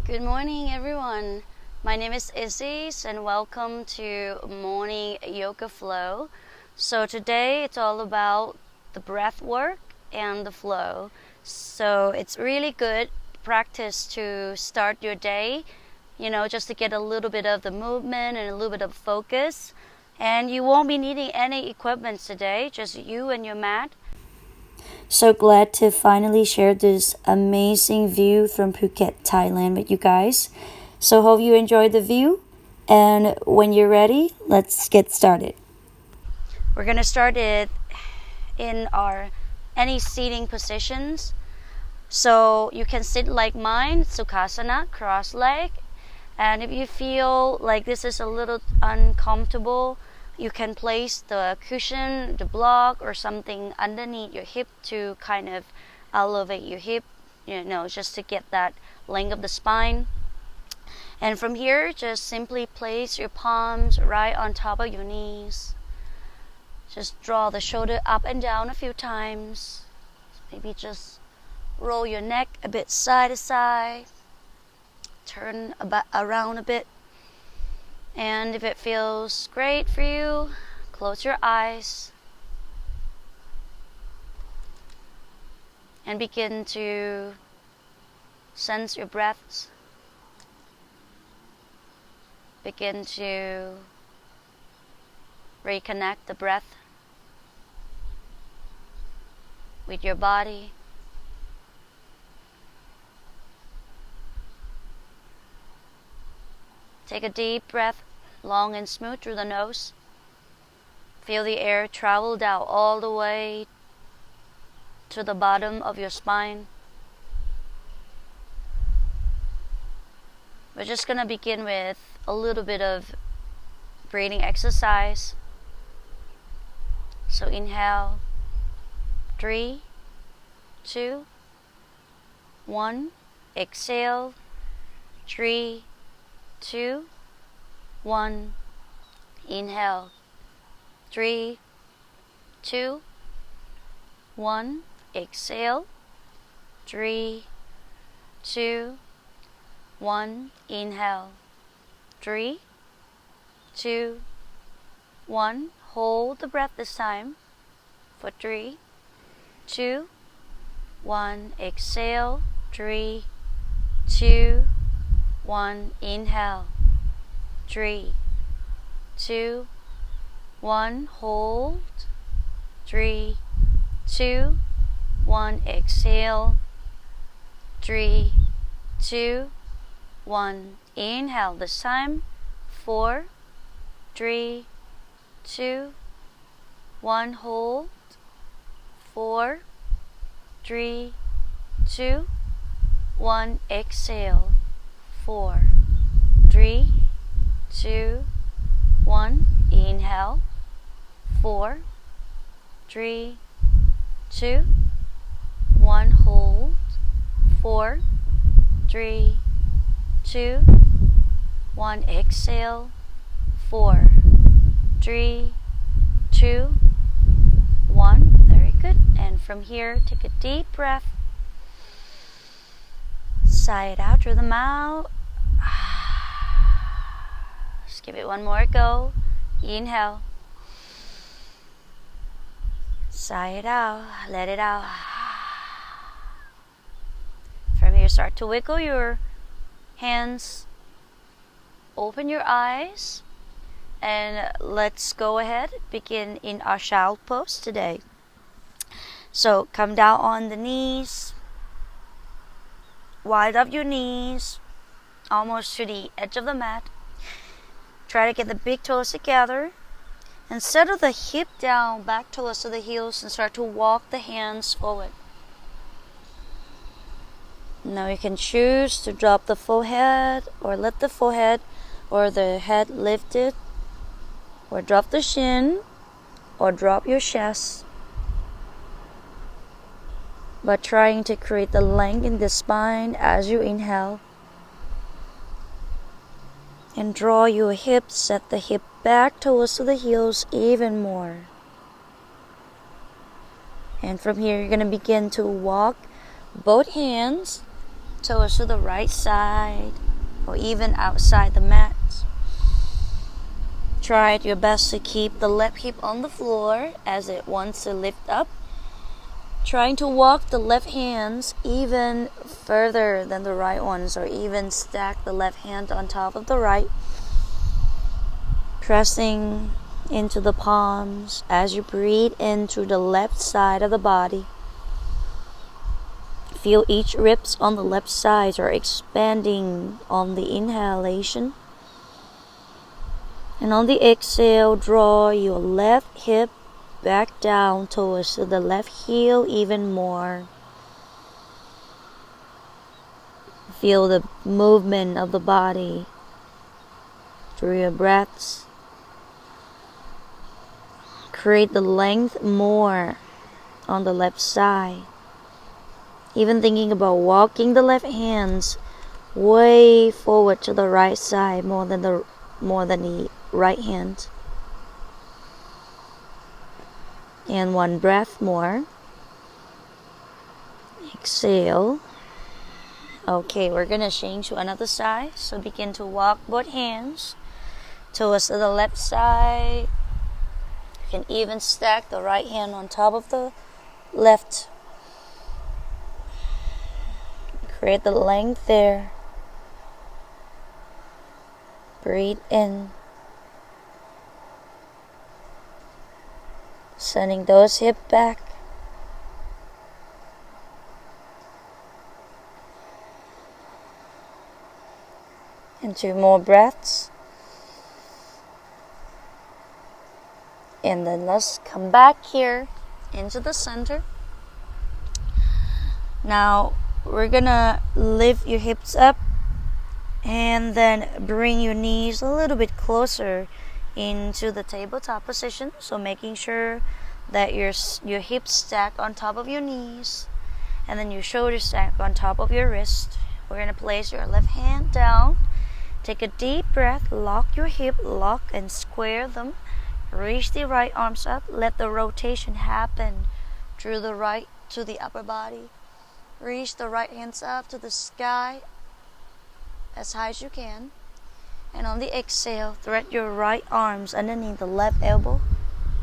Good morning, everyone. My name is Isis, and welcome to Morning Yoga Flow. So today it's all about the breath work and the flow. So it's really good practice to start your day, just to get a little bit of the movement and a little bit of focus. And you won't be needing any equipment today, just you and your mat. So glad to finally share this amazing view from Phuket, Thailand with you guys. So hope you enjoyed the view. And when you're ready, let's get started. We're going to start it in any seating positions. So you can sit like mine, Sukhasana, cross leg. And if you feel like this is a little uncomfortable, you can place the cushion, the block, or something underneath your hip to kind of elevate your hip, just to get that length of the spine. And from here, just simply place your palms right on top of your knees. Just draw the shoulder up and down a few times. Maybe just roll your neck a bit side to side. Turn around a bit. And if it feels great for you, close your eyes and begin to sense your breaths. Begin to reconnect the breath with your body. Take a deep breath, long and smooth through the nose. Feel the air travel down all the way to the bottom of your spine. We're just going to begin with a little bit of breathing exercise. So inhale, 3, 2, 1. Exhale, 3, 2, 1. Inhale, 3, 2, 1. Exhale, 3, 2, 1. Inhale, 3, 2, 1. Hold the breath this time for 3, 2, 1. Exhale, 3, 2, 1. Inhale, 3, 2, 1. Hold, 3, 2, 1. Exhale, 3, 2, 1. Inhale this time, 4, 3, 2, 1. Hold, 4, 3, 2, 1. Exhale, 4, 3, 2, 1. Inhale, 4, 3, 2, 1. Hold, 4, 3, 2, 1. Exhale, 4, 3, 2, 1. Very good. And from here, take a deep breath. Sigh it out through the mouth. Just give it one more go. Inhale. Sigh it out. Let it out. From here, start to wiggle your hands. Open your eyes. And let's go ahead. Begin in our child pose today. So come down on the knees. Wide up your knees. Almost to the edge of the mat. Try to get the big toes together. And settle the hip down, back towards the heels, and start to walk the hands forward. Now you can choose to drop the forehead, or let the forehead or the head lifted, or drop the chin, or drop your chest. But trying to create the length in the spine as you inhale. And draw your hips, set the hip back towards the heels even more. And from here, you're going to begin to walk both hands toes to the right side or even outside the mat. Try your best to keep the left hip on the floor as it wants to lift up. Trying to walk the left hands even further than the right ones, or even stack the left hand on top of the right. Pressing into the palms as you breathe in through the left side of the body. Feel each ribs on the left side are expanding on the inhalation. And on the exhale, draw your left hip back down towards the left heel even more. Feel the movement of the body through your breaths. Create the length more on the left side. Even thinking about walking the left hands way forward to the right side more than the right hand. And one breath more. Exhale. Okay, we're gonna change to another side. So begin to walk both hands towards the left side. You can even stack the right hand on top of the left. Create the length there. Breathe in. Sending those hips back. And 2 more breaths. And then let's come back here into the center. Now we're gonna lift your hips up and then bring your knees a little bit closer into the tabletop position. So making sure that your hips stack on top of your knees and then your shoulders stack on top of your wrist. We're going to place your left hand down. Take a deep breath. Lock your hip. Lock and square them. Reach the right arms up. Let the rotation happen through the right to the upper body. Reach the right hands up to the sky as high as you can. And on the exhale, thread your right arms underneath the left elbow.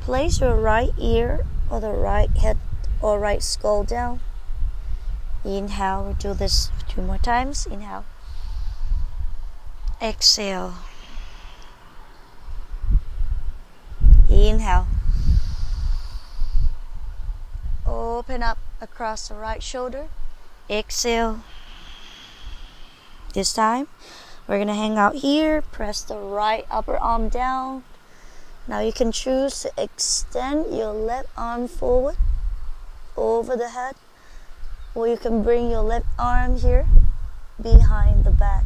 Place your right ear or the right head or right skull down. Inhale, we'll do this 2 more times. Inhale. Exhale. Inhale. Open up across the right shoulder. Exhale. This time, we're going to hang out here. Press the right upper arm down. Now you can choose to extend your left arm forward over the head, or you can bring your left arm here behind the back.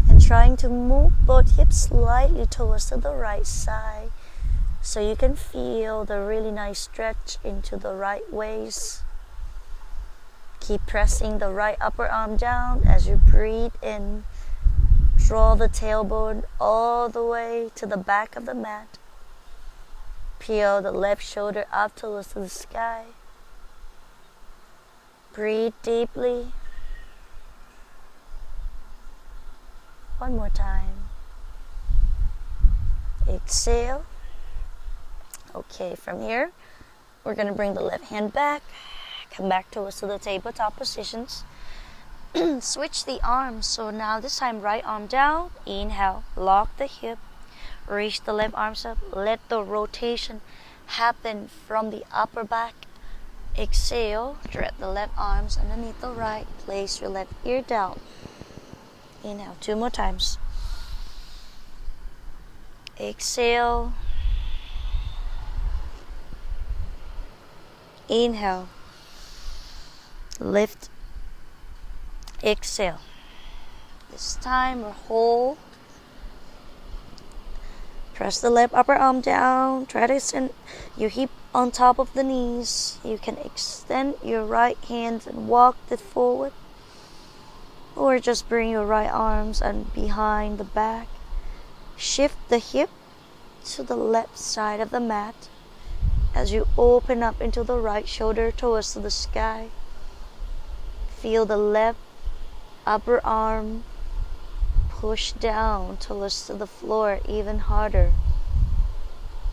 And trying to move both hips slightly towards the right side so you can feel the really nice stretch into the right waist. Keep pressing the right upper arm down as you breathe in. Draw the tailbone all the way to the back of the mat. Peel the left shoulder up towards the sky. Breathe deeply. One more time. Exhale. Okay, from here, we're going to bring the left hand back. Come back towards the tabletop positions. Switch the arms. So now this time, right arm down. Inhale. Lock the hip. Reach the left arms up. Let the rotation happen from the upper back. Exhale. Thread the left arms underneath the right. Place your left ear down. Inhale. 2 more times. Exhale. Inhale. Lift. Exhale. This time we'll hold. Press the left upper arm down. Try to extend your hip on top of the knees. You can extend your right hand and walk it forward. Or just bring your right arms and behind the back. Shift the hip to the left side of the mat as you open up into the right shoulder towards the sky. Feel the left upper arm push down towards the floor even harder.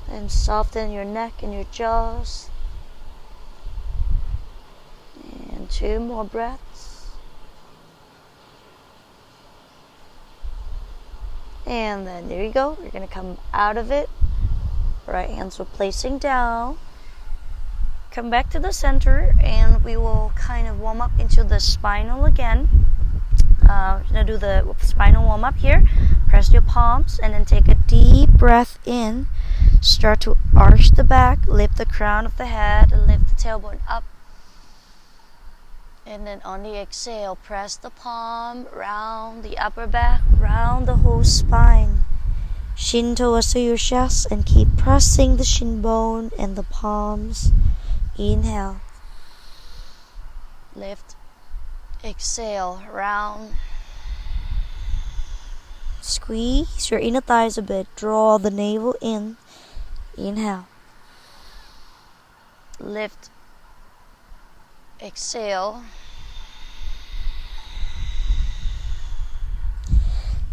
And soften your neck and your jaws. And 2 more breaths. And then there you go. You're going to come out of it. Right hands are placing down. Come back to the center and we will kind of warm up into the spinal again. We're going to do the spinal warm up here. Press your palms and then take a deep breath in. Start to arch the back, lift the crown of the head, and lift the tailbone up. And then on the exhale, press the palm round the upper back, round the whole spine. Shin towards your chest and keep pressing the shin bone and the palms. Inhale. Lift. Exhale, round. Squeeze your inner thighs a bit. Draw the navel in. Inhale. Lift. Exhale.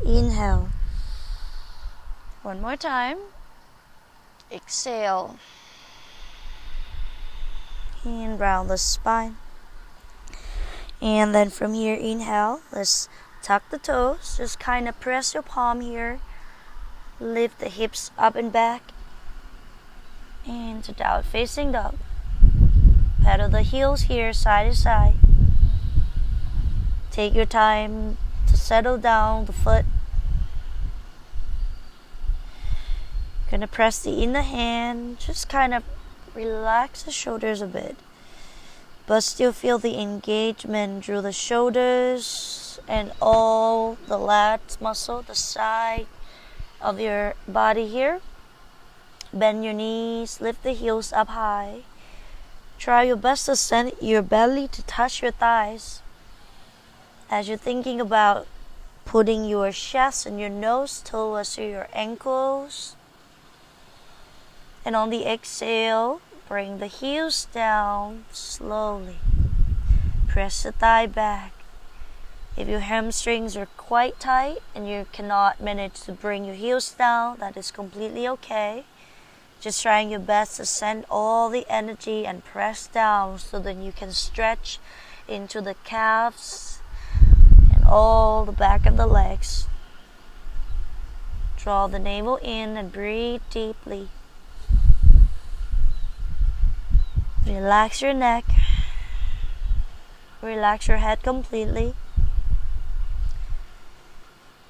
Inhale. One more time. Exhale. And round the spine. And then from here, inhale. Let's tuck the toes. Just kind of press your palm here. Lift the hips up and back. And to down facing dog. Pedal the heels here, side to side. Take your time to settle down the foot. Gonna press the inner hand. Just kind of relax the shoulders a bit. But still feel the engagement through the shoulders and all the lats muscle, the side of your body here. Bend your knees, lift the heels up high. Try your best to send your belly to touch your thighs. As you're thinking about putting your chest and your nose towards your ankles. And on the exhale, bring the heels down slowly. Press the thigh back. If your hamstrings are quite tight and you cannot manage to bring your heels down, that is completely okay. Just trying your best to send all the energy and press down so that you can stretch into the calves and all the back of the legs. Draw the navel in and breathe deeply. Relax your neck. Relax your head completely.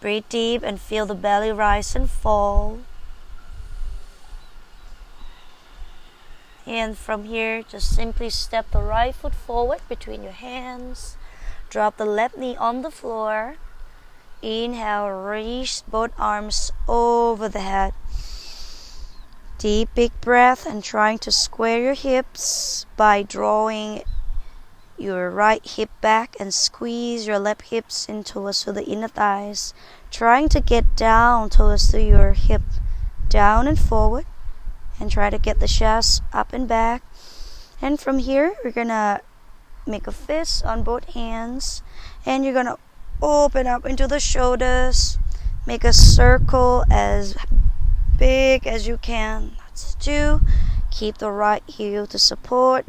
Breathe deep and feel the belly rise and fall. And from here, just simply step the right foot forward between your hands. Drop the left knee on the floor. Inhale, reach both arms over the head. Deep, big breath and trying to square your hips by drawing your right hip back and squeeze your left hips in towards the inner thighs. Trying to get down towards your hip, down and forward. And try to get the chest up and back. And from here, we're gonna make a fist on both hands. And you're gonna open up into the shoulders. Make a circle as big as you can. That's 2. Keep the right heel to support.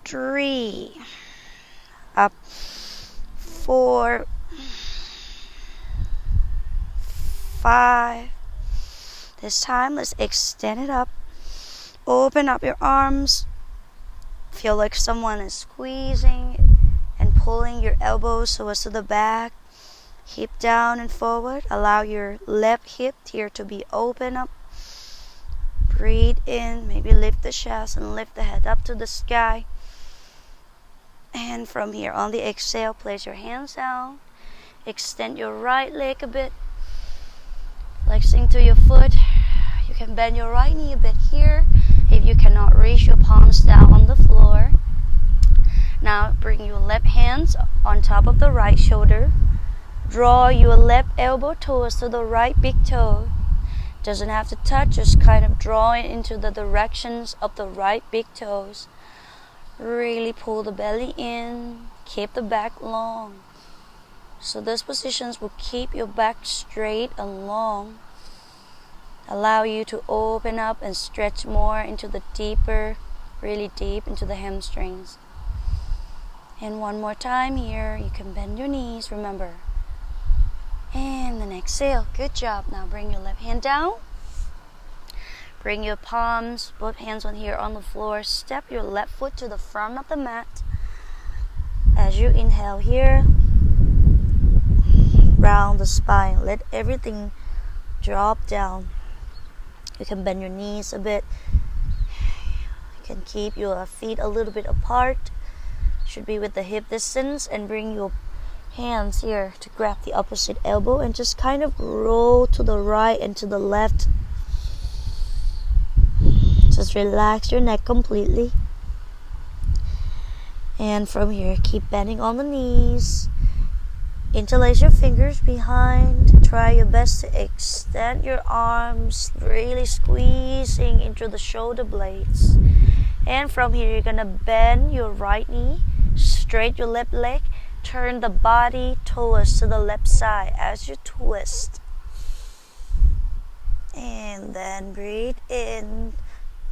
3. Up. 4. 5. This time, let's extend it up. Open up your arms. Feel like someone is squeezing and pulling your elbows towards the back. Hip down and forward. Allow your left hip here to be open up. Breathe in. Maybe lift the chest and lift the head up to the sky. And from here, on the exhale, place your hands down. Extend your right leg a bit. Flexing to your foot. You can bend your right knee a bit here. If you cannot reach your palms down on the floor. Now bring your left hands on top of the right shoulder. Draw your left elbow towards to the right big toe. Doesn't have to touch, just kind of draw it into the directions of the right big toes. Really pull the belly in. Keep the back long. So those positions will keep your back straight and long, allow you to open up and stretch more into the deeper, really deep into the hamstrings. And one more time here, you can bend your knees, remember. And then exhale, good job. Now bring your left hand down. Bring your palms, both hands on here on the floor. Step your left foot to the front of the mat. As you inhale here, round the spine. Let everything drop down. You can bend your knees a bit. You can keep your feet a little bit apart. Should be with the hip distance, and bring your hands here to grab the opposite elbow and just kind of roll to the right and to the left. Just relax your neck completely. And from here, keep bending on the knees. Interlace your fingers behind. Try your best to extend your arms, really squeezing into the shoulder blades. And from here, you're gonna bend your right knee, straight your left leg, turn the body towards to the left side as you twist. And then breathe in.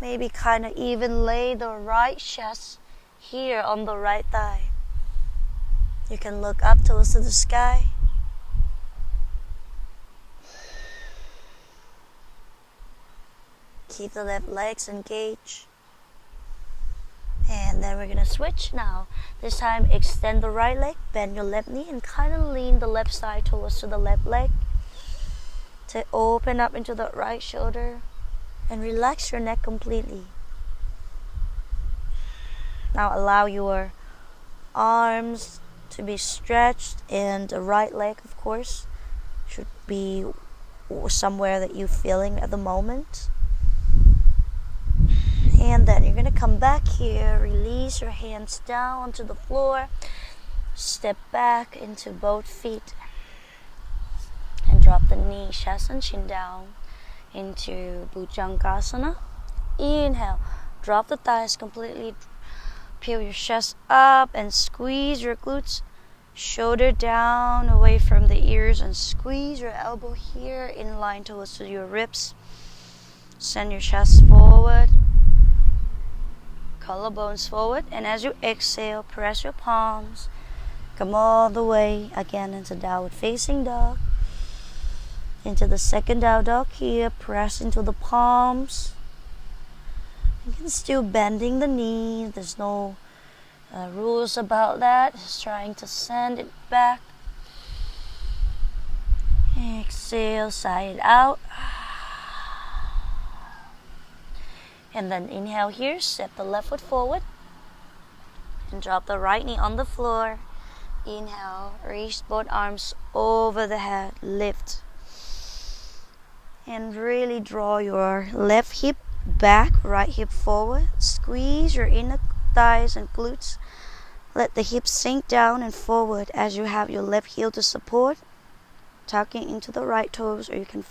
Maybe kind of even lay the right chest here on the right thigh. You can look up towards the sky. Keep the left legs engaged. And then we're going to switch now. This time extend the right leg, bend your left knee, and kind of lean the left side towards to the left leg. To open up into the right shoulder and relax your neck completely. Now allow your arms to be stretched, and the right leg, of course, should be somewhere that you're feeling at the moment. And then you're going to come back here, release your hands down onto the floor, step back into both feet, and drop the knee, chest and chin down into Bhujangasana. Inhale, drop the thighs completely, peel your chest up and squeeze your glutes, shoulder down away from the ears, and squeeze your elbow here in line towards your ribs. Send your chest forward, collarbones forward, and as you exhale, press your palms, come all the way again into downward facing dog. Into the second down dog here, press into the palms. You can still bending the knee, there's no rules about that. Just trying to send it back. Exhale, sigh it out. And then inhale here, step the left foot forward and drop the right knee on the floor. Inhale, reach both arms over the head, lift. And really draw your left hip back, right hip forward. Squeeze your inner thighs and glutes. Let the hips sink down and forward as you have your left heel to support. Tucking into the right toes, or you can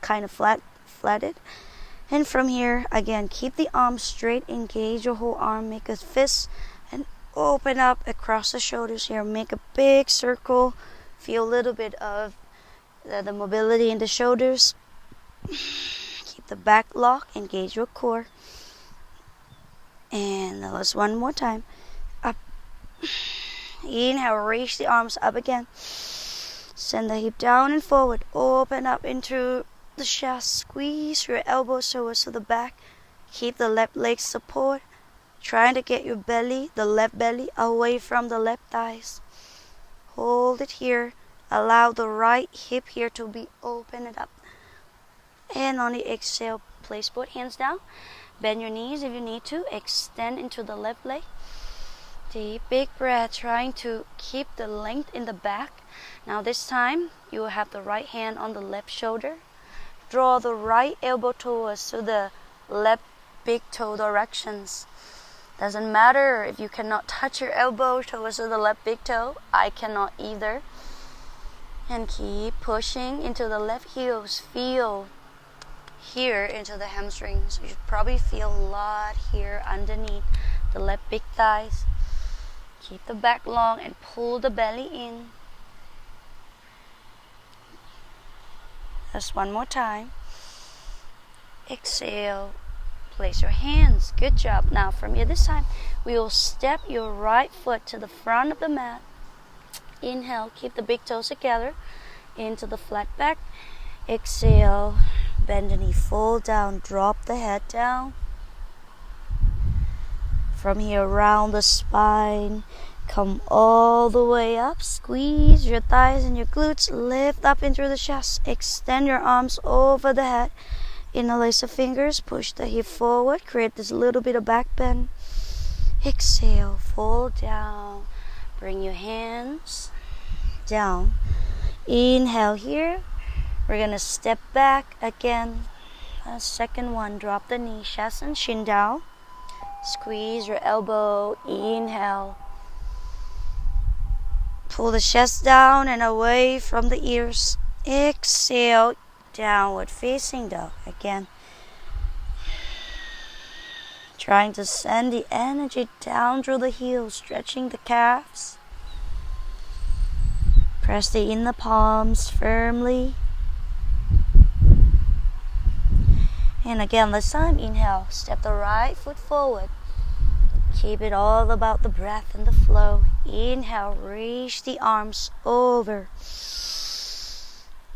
kind of flat it. And from here, again, keep the arms straight, engage your whole arm, make a fist, and open up across the shoulders here. Make a big circle. Feel a little bit of the mobility in the shoulders. Keep the back lock, engage your core. And let's one more time. Up. Inhale, reach the arms up again. Send the hip down and forward. Open up into the chest. Squeeze your elbows towards to the back. Keep the left leg support. Trying to get your belly, the left belly, away from the left thighs. Hold it here. Allow the right hip here to be opened up. And on the exhale, place both hands down. Bend your knees if you need to. Extend into the left leg. Deep, big breath, trying to keep the length in the back. Now this time, you will have the right hand on the left shoulder. Draw the right elbow towards to the left big toe directions. Doesn't matter if you cannot touch your elbow towards the left big toe. I cannot either. And keep pushing into the left heels. Feel here into the hamstrings. You should probably feel a lot here underneath the left big thighs. Keep the back long and pull the belly in. Just one more time. Exhale. Place your hands. Good job. Now from here this time, we will step your right foot to the front of the mat. Inhale. Keep the big toes together into the flat back. Exhale. Bend the knee, fold down, drop the head down. From here, round the spine, come all the way up. Squeeze your thighs and your glutes, lift up into the chest. Extend your arms over the head. Interlace the fingers, push the hip forward, create this little bit of back bend. Exhale, fold down. Bring your hands down. Inhale here. We're gonna step back again. Second one, drop the knee, chest and chin down. Squeeze your elbow, inhale. Pull the chest down and away from the ears. Exhale, downward facing dog again. Trying to send the energy down through the heels, stretching the calves. Press the inner palms firmly. And again, this time, inhale, step the right foot forward. Keep it all about the breath and the flow. Inhale, reach the arms over.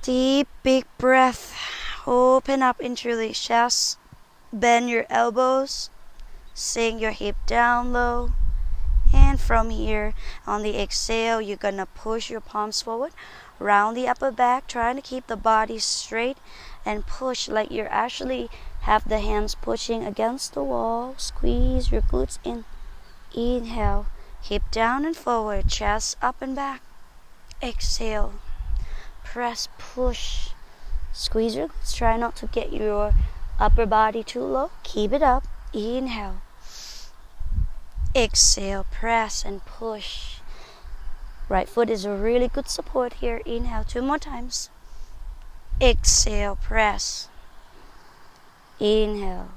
Deep, big breath. Open up into the chest. Bend your elbows. Sink your hip down low. And from here, on the exhale, you're gonna push your palms forward. Round the upper back, trying to keep the body straight. And push like you're actually have the hands pushing against the wall. Squeeze your glutes in. Inhale, hip down and forward, chest up and back. Exhale, press, push. Squeeze your glutes. Try not to get your upper body too low. Keep it up. Inhale. Exhale, press and push. Right foot is a really good support here. Inhale, 2 more times. Exhale, press. Inhale.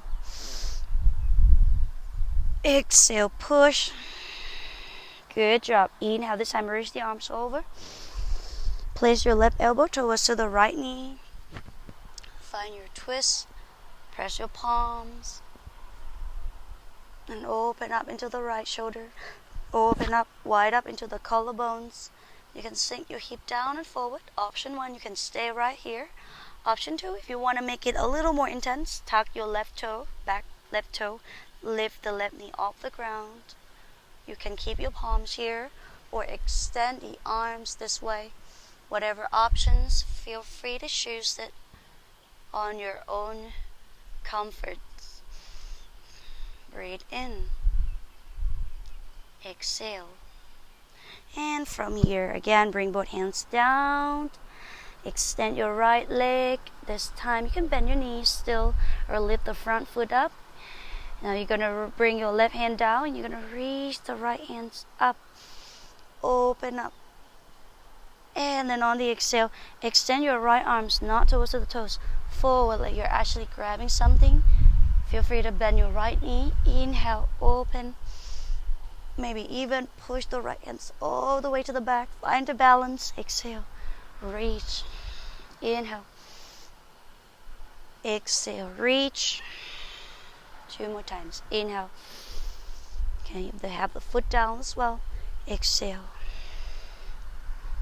Exhale, push. Good job. Inhale, this time reach the arms over. Place your left elbow towards to the right knee. Find your twist. Press your palms. And open up into the right shoulder. Open up, wide up into the collarbones. You can sink your hip down and forward. Option 1, you can stay right here. Option 2, if you want to make it a little more intense, tuck your left toe, back left toe, lift the left knee off the ground. You can keep your palms here or extend the arms this way. Whatever options, feel free to choose it on your own comfort. Breathe in. Exhale. And from here, again, bring both hands down. Extend your right leg. This time you can bend your knees still or lift the front foot up. Now you're going to bring your left hand down and you're going to reach the right hands up. Open up. And then on the exhale, extend your right arms not towards the toes, forward like you're actually grabbing something. Feel free to bend your right knee. Inhale, open. Maybe even push the right hands all the way to the back. Find the balance. Exhale, reach. Inhale. Exhale, reach. 2 more times. Inhale. Okay, they have the foot down as well. Exhale.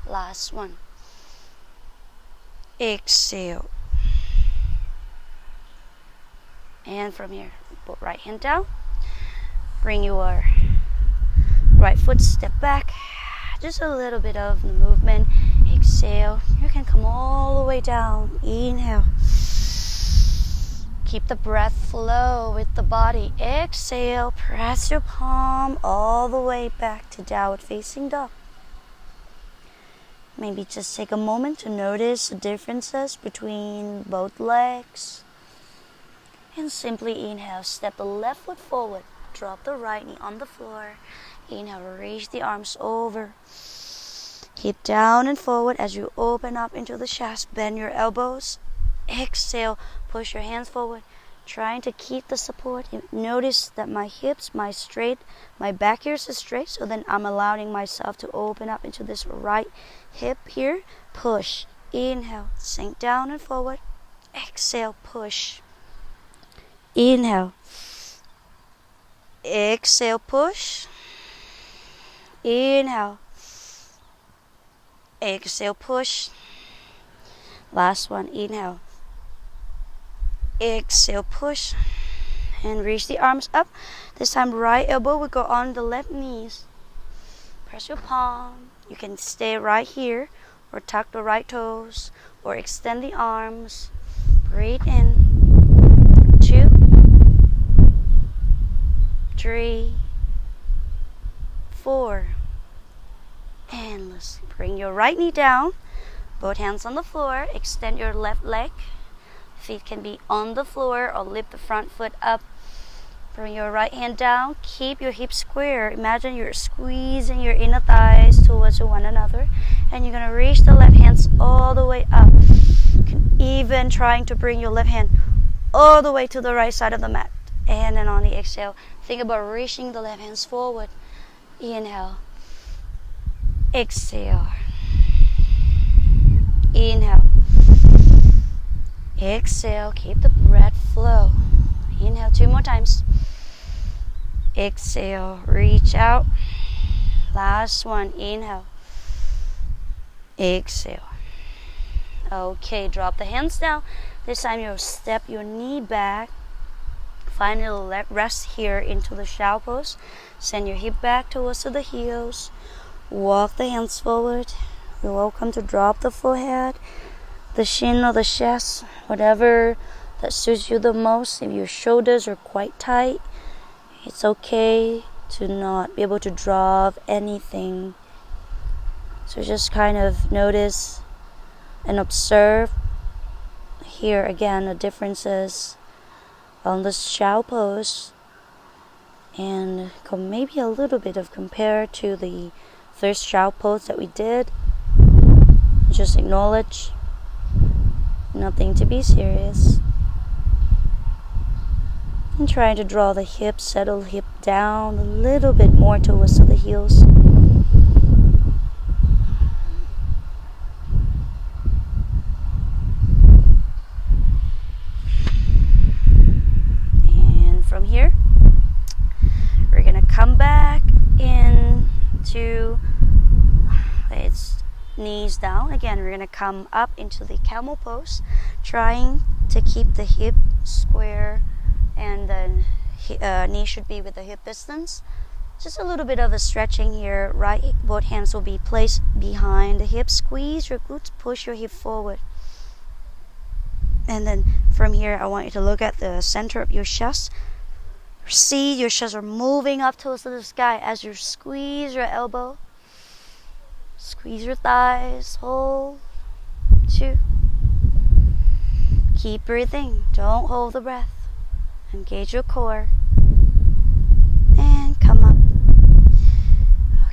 Last one. Exhale. And from here, put right hand down. Bring your right foot step back. Just a little bit of the movement. Exhale. You can come all the way down. Inhale. Keep the breath flow with the body. Exhale. Press your palm all the way back to downward facing dog. Maybe just take a moment to notice the differences between both legs. And simply inhale, step the left foot forward, drop the right knee on the floor. Inhale, reach the arms over. Hip down and forward as you open up into the chest. Bend your elbows. Exhale, push your hands forward, trying to keep the support. Notice that my hips, my back here is straight, so then I'm allowing myself to open up into this right hip here. Push. Inhale, sink down and forward. Exhale, push. Inhale. Exhale, push. Inhale. Exhale, push. Last one, inhale. Exhale, push. And reach the arms up. This time, right elbow will go on the left knees. Press your palm. You can stay right here, or tuck the right toes, or extend the arms. Breathe in. 2, 3, 4. And let's bring your right knee down. Both hands on the floor. Extend your left leg. Feet can be on the floor or lift the front foot up. Bring your right hand down. Keep your hips square. Imagine you're squeezing your inner thighs towards one another. And you're going to reach the left hands all the way up. You can even trying to bring your left hand all the way to the right side of the mat. And then on the exhale, think about reaching the left hands forward. Inhale. Exhale. Inhale. Exhale. Keep the breath flow. Inhale 2 more times. Exhale. Reach out. Last one. Inhale. Exhale. Okay, drop the hands down. This time you'll step your knee back. Find a little rest here into the shower pose. Send your hip back towards the heels. Walk the hands forward. You're welcome to drop the forehead, the shin or the chest, whatever that suits you the most. If your shoulders are quite tight, it's okay to not be able to drop anything. So just kind of notice and observe here again the differences on the shower pose, and maybe a little bit of compare to the first shower pose that we did. Just acknowledge, nothing to be serious. And try to draw the hips, settle hip down a little bit more towards the heels. And from here, we're gonna come back into its knees down. Again, we're gonna come up into the camel pose, trying to keep the hip square, and then knee should be with the hip distance. Just a little bit of a stretching here. Right, both hands will be placed behind the hip. Squeeze your glutes, push your hip forward. And then from here, I want you to look at the center of your chest. See your chest are moving up towards the sky as you squeeze your elbow. Squeeze your thighs. Hold. 2. Keep breathing. Don't hold the breath. Engage your core. And come up.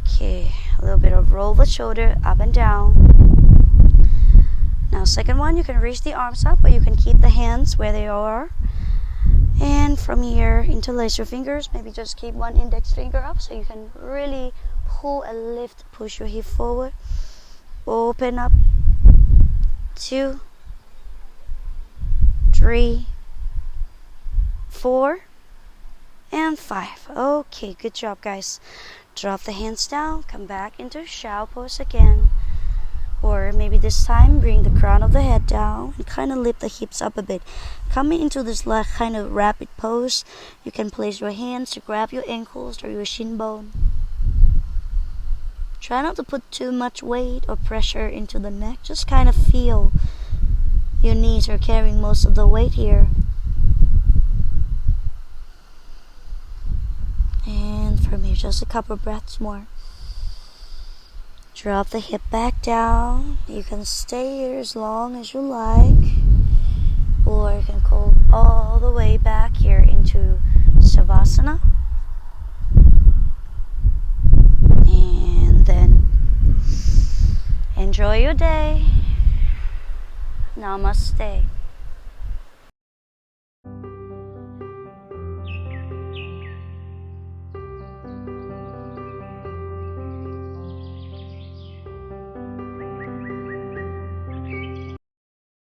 Okay. A little bit of roll the shoulder up and down. Now second one, you can reach the arms up, or you can keep the hands where they are. And from here, interlace your fingers. Maybe just keep one index finger up so you can really pull and lift, push your hip forward. Open up. 2, 3, 4, and 5. Okay, good job, guys. Drop the hands down. Come back into shower pose again. Or maybe this time, bring the crown of the head down and kind of lift the hips up a bit. Coming into this kind of rapid pose, you can place your hands to grab your ankles or your shin bone. Try not to put too much weight or pressure into the neck. Just kind of feel your knees are carrying most of the weight here. And from here, just a couple breaths more. Drop the hip back down. You can stay here as long as you like, or you can go all the way back here into Savasana. And then enjoy your day. Namaste.